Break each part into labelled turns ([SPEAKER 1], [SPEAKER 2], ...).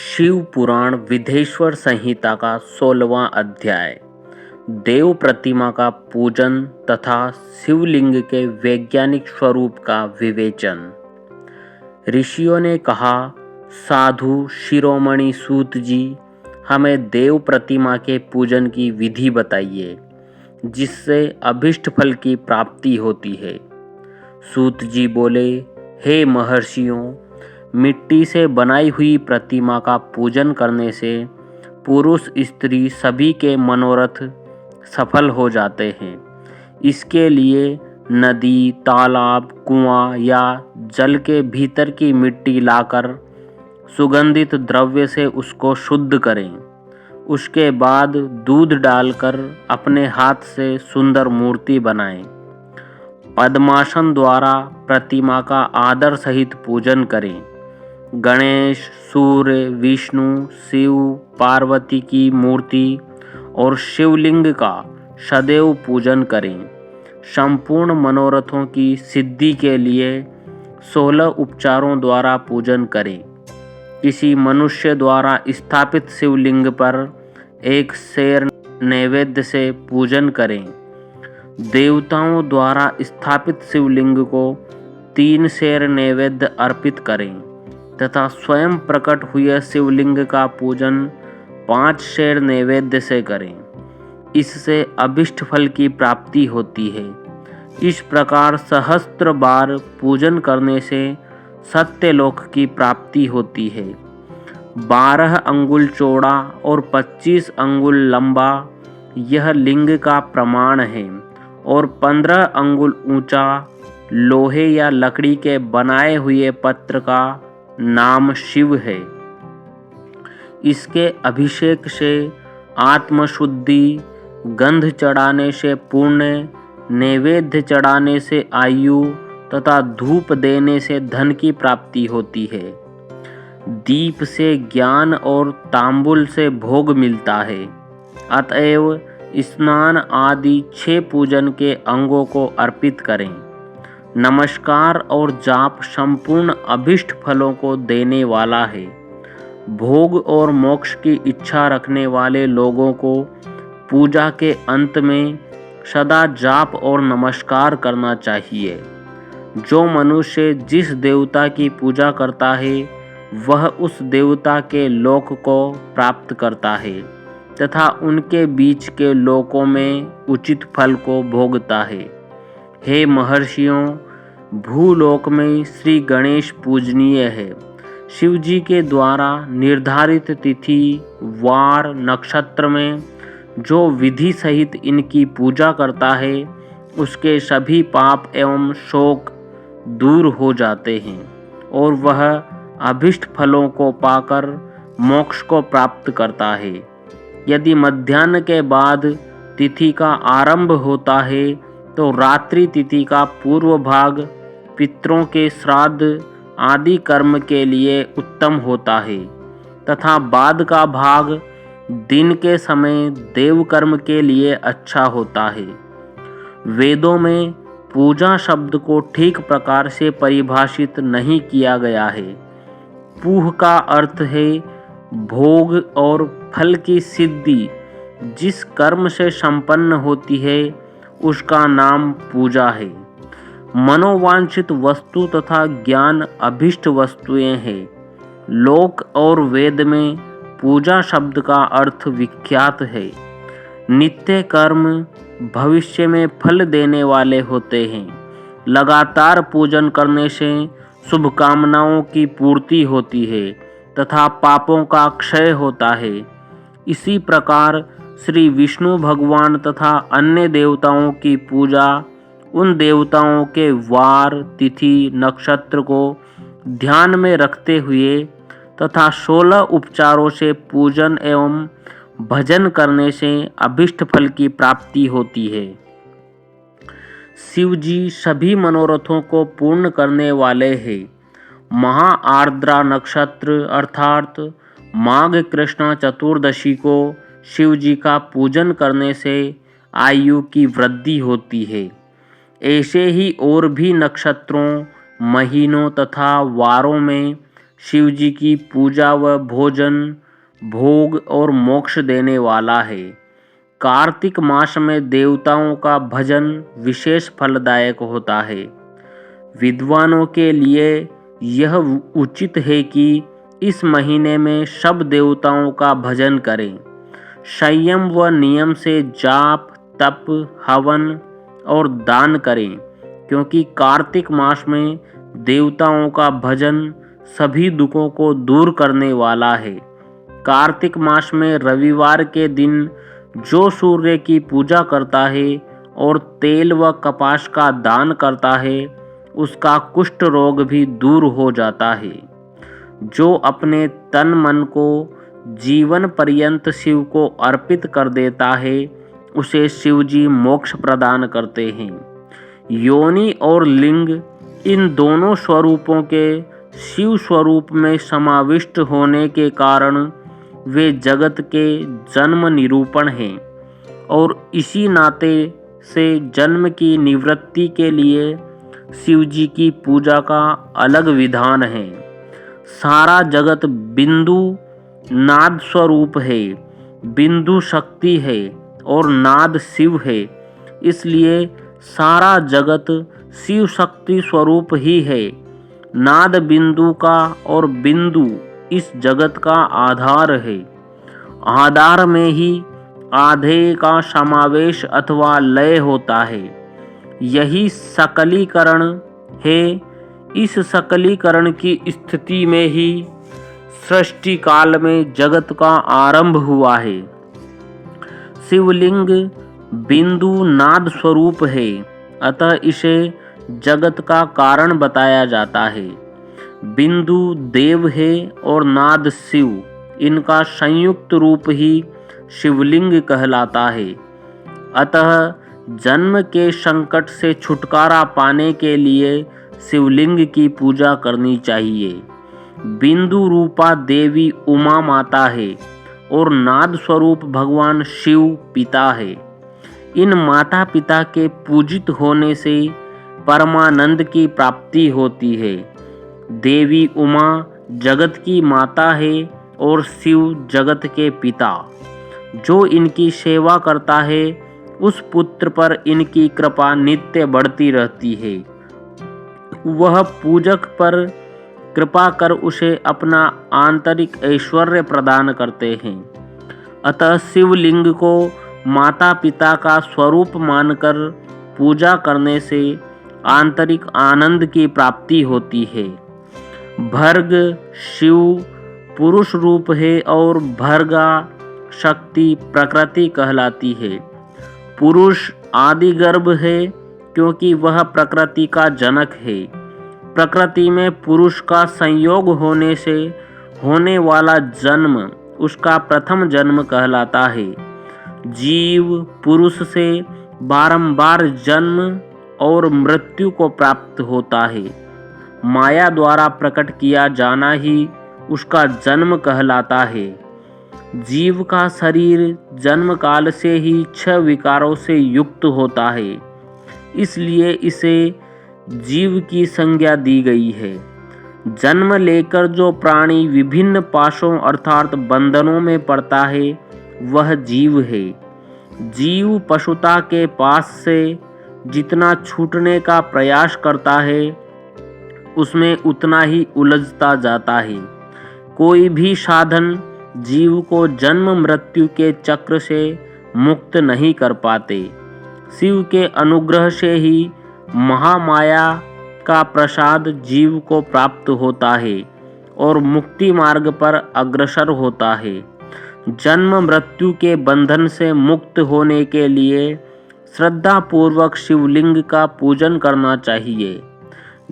[SPEAKER 1] शिव पुराण विधेश्वर संहिता का 16वां अध्याय। देव प्रतिमा का पूजन तथा शिवलिंग के वैज्ञानिक स्वरूप का विवेचन। ऋषियों ने कहा, साधु शिरोमणि सूत जी, हमें देव प्रतिमा के पूजन की विधि बताइए जिससे अभिष्ट फल की प्राप्ति होती है। सूत जी बोले, हे महर्षियों, मिट्टी से बनाई हुई प्रतिमा का पूजन करने से पुरुष स्त्री सभी के मनोरथ सफल हो जाते हैं। इसके लिए नदी, तालाब, कुआं या जल के भीतर की मिट्टी लाकर सुगंधित द्रव्य से उसको शुद्ध करें। उसके बाद दूध डालकर अपने हाथ से सुंदर मूर्ति बनाएं। पद्मासन द्वारा प्रतिमा का आदर सहित पूजन करें। गणेश, सूर्य, विष्णु, शिव, पार्वती की मूर्ति और शिवलिंग का सदैव पूजन करें। संपूर्ण मनोरथों की सिद्धि के लिए 16 उपचारों द्वारा पूजन करें। किसी मनुष्य द्वारा स्थापित शिवलिंग पर एक शेर नैवेद्य से पूजन करें। देवताओं द्वारा स्थापित शिवलिंग को 3 शेर नैवेद्य अर्पित करें तथा स्वयं प्रकट हुए शिवलिंग का पूजन 5 शेर नैवेद्य से करें। इससे अभिष्ट फल की प्राप्ति होती है। इस प्रकार सहस्त्र बार पूजन करने से सत्यलोक की प्राप्ति होती है। 12 अंगुल चौड़ा और 25 अंगुल लंबा यह लिंग का प्रमाण है और 15 अंगुल ऊंचा लोहे या लकड़ी के बनाए हुए पत्र का नाम शिव है। इसके अभिषेक से आत्मशुद्धि, गंध चढ़ाने से पुण्य, नैवेद्य चढ़ाने से आयु तथा धूप देने से धन की प्राप्ति होती है। दीप से ज्ञान और तांबुल से भोग मिलता है। अतएव स्नान आदि 6 पूजन के अंगों को अर्पित करें। नमस्कार और जाप संपूर्ण अभिष्ट फलों को देने वाला है। भोग और मोक्ष की इच्छा रखने वाले लोगों को पूजा के अंत में सदा जाप और नमस्कार करना चाहिए। जो मनुष्य जिस देवता की पूजा करता है वह उस देवता के लोक को प्राप्त करता है तथा उनके बीच के लोकों में उचित फल को भोगता है। हे महर्षियों, भूलोक में श्री गणेश पूजनीय है। शिव जी के द्वारा निर्धारित तिथि, वार, नक्षत्र में जो विधि सहित इनकी पूजा करता है उसके सभी पाप एवं शोक दूर हो जाते हैं और वह अभिष्ट फलों को पाकर मोक्ष को प्राप्त करता है। यदि मध्याह्न के बाद तिथि का आरंभ होता है तो रात्रि तिथि का पूर्व भाग पितरों के श्राद्ध आदि कर्म के लिए उत्तम होता है तथा बाद का भाग दिन के समय देव कर्म के लिए अच्छा होता है। वेदों में पूजा शब्द को ठीक प्रकार से परिभाषित नहीं किया गया है। पूह का अर्थ है भोग और फल की सिद्धि। जिस कर्म से संपन्न होती है उसका नाम पूजा है। मनोवांछित वस्तु तथा ज्ञान अभिष्ट वस्तुएं हैं। लोक और वेद में पूजा शब्द का अर्थ विख्यात है। नित्य कर्म भविष्य में फल देने वाले होते हैं। लगातार पूजन करने से शुभ कामनाओं की पूर्ति होती है तथा पापों का क्षय होता है। इसी प्रकार श्री विष्णु भगवान तथा अन्य देवताओं की पूजा उन देवताओं के वार, तिथि, नक्षत्र को ध्यान में रखते हुए तथा 16 उपचारों से पूजन एवं भजन करने से अभिष्ट फल की प्राप्ति होती है। शिव जी सभी मनोरथों को पूर्ण करने वाले हैं। महा आर्द्रा नक्षत्र अर्थात माघ कृष्ण चतुर्दशी को शिव जी का पूजन करने से आयु की वृद्धि होती है। ऐसे ही और भी नक्षत्रों, महीनों तथा वारों में शिव जी की पूजा व भोजन, भोग और मोक्ष देने वाला है। कार्तिक मास में देवताओं का भजन विशेष फलदायक होता है। विद्वानों के लिए यह उचित है कि इस महीने में सब देवताओं का भजन करें। संयम व नियम से जाप, तप, हवन और दान करें, क्योंकि कार्तिक मास में देवताओं का भजन सभी दुखों को दूर करने वाला है। कार्तिक मास में रविवार के दिन जो सूर्य की पूजा करता है और तेल व कपास का दान करता है, उसका कुष्ठ रोग भी दूर हो जाता है। जो अपने तन मन को जीवन पर्यंत शिव को अर्पित कर देता है, उसे शिव जी मोक्ष प्रदान करते हैं। योनि और लिंग, इन दोनों स्वरूपों के शिव स्वरूप में समाविष्ट होने के कारण वे जगत के जन्म निरूपण हैं और इसी नाते से जन्म की निवृत्ति के लिए शिव जी की पूजा का अलग विधान है। सारा जगत बिंदु नाद स्वरूप है। बिंदु शक्ति है और नाद शिव है, इसलिए सारा जगत शिव शक्ति स्वरूप ही है। नाद बिंदु का और बिंदु इस जगत का आधार है। आधार में ही आधेय का समावेश अथवा लय होता है। यही सकलीकरण है। इस सकलीकरण की स्थिति में ही सृष्टि काल में जगत का आरंभ हुआ है। शिवलिंग बिंदु नाद स्वरूप है, अतः इसे जगत का कारण बताया जाता है। बिंदु देव है और नाद शिव, इनका संयुक्त रूप ही शिवलिंग कहलाता है। अतः जन्म के संकट से छुटकारा पाने के लिए शिवलिंग की पूजा करनी चाहिए। बिंदु रूपा देवी उमा माता है और नाद स्वरूप भगवान शिव पिता है। इन माता पिता के पूजित होने से परमानंद की प्राप्ति होती है। देवी उमा जगत की माता है और शिव जगत के पिता। जो इनकी सेवा करता है, उस पुत्र पर इनकी कृपा नित्य बढ़ती रहती है। वह पूजक पर कृपा कर उसे अपना आंतरिक ऐश्वर्य प्रदान करते हैं। अतः शिवलिंग को माता पिता का स्वरूप मानकर पूजा करने से आंतरिक आनंद की प्राप्ति होती है। भर्ग शिव पुरुष रूप है और भर्गा शक्ति प्रकृति कहलाती है। पुरुष आदि गर्भ है, क्योंकि वह प्रकृति का जनक है। प्रकृति में पुरुष का संयोग होने से होने वाला जन्म उसका प्रथम जन्म कहलाता है। जीव पुरुष से बारंबार जन्म और मृत्यु को प्राप्त होता है। माया द्वारा प्रकट किया जाना ही उसका जन्म कहलाता है। जीव का शरीर जन्म काल से ही 6 विकारों से युक्त होता है, इसलिए इसे जीव की संज्ञा दी गई है। जन्म लेकर जो प्राणी विभिन्न पाशों अर्थात बंधनों में पड़ता है, वह जीव है। जीव पशुता के पास से जितना छूटने का प्रयास करता है, उसमें उतना ही उलझता जाता है। कोई भी साधन जीव को जन्म मृत्यु के चक्र से मुक्त नहीं कर पाते। शिव के अनुग्रह से ही महामाया का प्रसाद जीव को प्राप्त होता है और मुक्ति मार्ग पर अग्रसर होता है। जन्म मृत्यु के बंधन से मुक्त होने के लिए श्रद्धा पूर्वक शिवलिंग का पूजन करना चाहिए।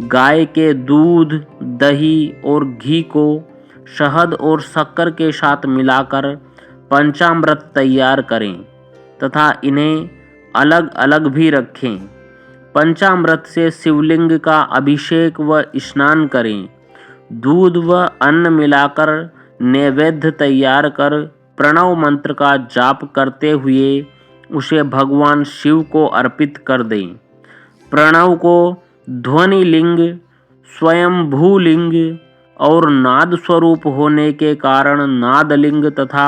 [SPEAKER 1] गाय के दूध, दही और घी को शहद और शक्कर के साथ मिलाकर पंचामृत तैयार करें तथा इन्हें अलग अलग भी रखें। पंचामृत से शिवलिंग का अभिषेक व स्नान करें। दूध व अन्न मिलाकर नैवेद्य तैयार कर प्रणव मंत्र का जाप करते हुए उसे भगवान शिव को अर्पित कर दें। प्रणव को ध्वनि लिंग, स्वयंभू लिंग, और नाद स्वरूप होने के कारण नादलिंग तथा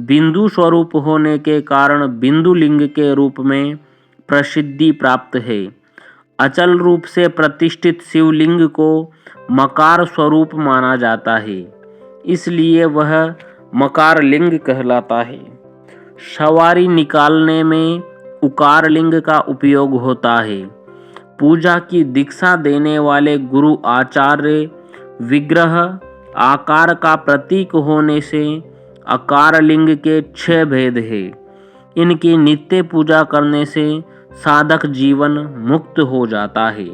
[SPEAKER 1] बिंदु स्वरूप होने के कारण बिंदुलिंग के रूप में प्रसिद्धि प्राप्त है। अचल रूप से प्रतिष्ठित शिवलिंग को मकार स्वरूप माना जाता है, इसलिए वह मकार लिंग कहलाता है। सवारी निकालने में उकार लिंग का उपयोग होता है। पूजा की दीक्षा देने वाले गुरु आचार्य विग्रह आकार का प्रतीक होने से अकार लिंग के 6 भेद हैं। इनकी नित्य पूजा करने से साधक जीवन मुक्त हो जाता है।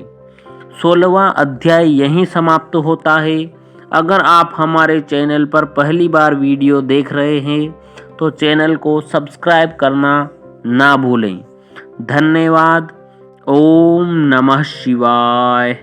[SPEAKER 1] 16वां अध्याय यहीं समाप्त होता है। अगर आप हमारे चैनल पर पहली बार वीडियो देख रहे हैं तो चैनल को सब्सक्राइब करना ना भूलें। धन्यवाद। ओम नमः शिवाय।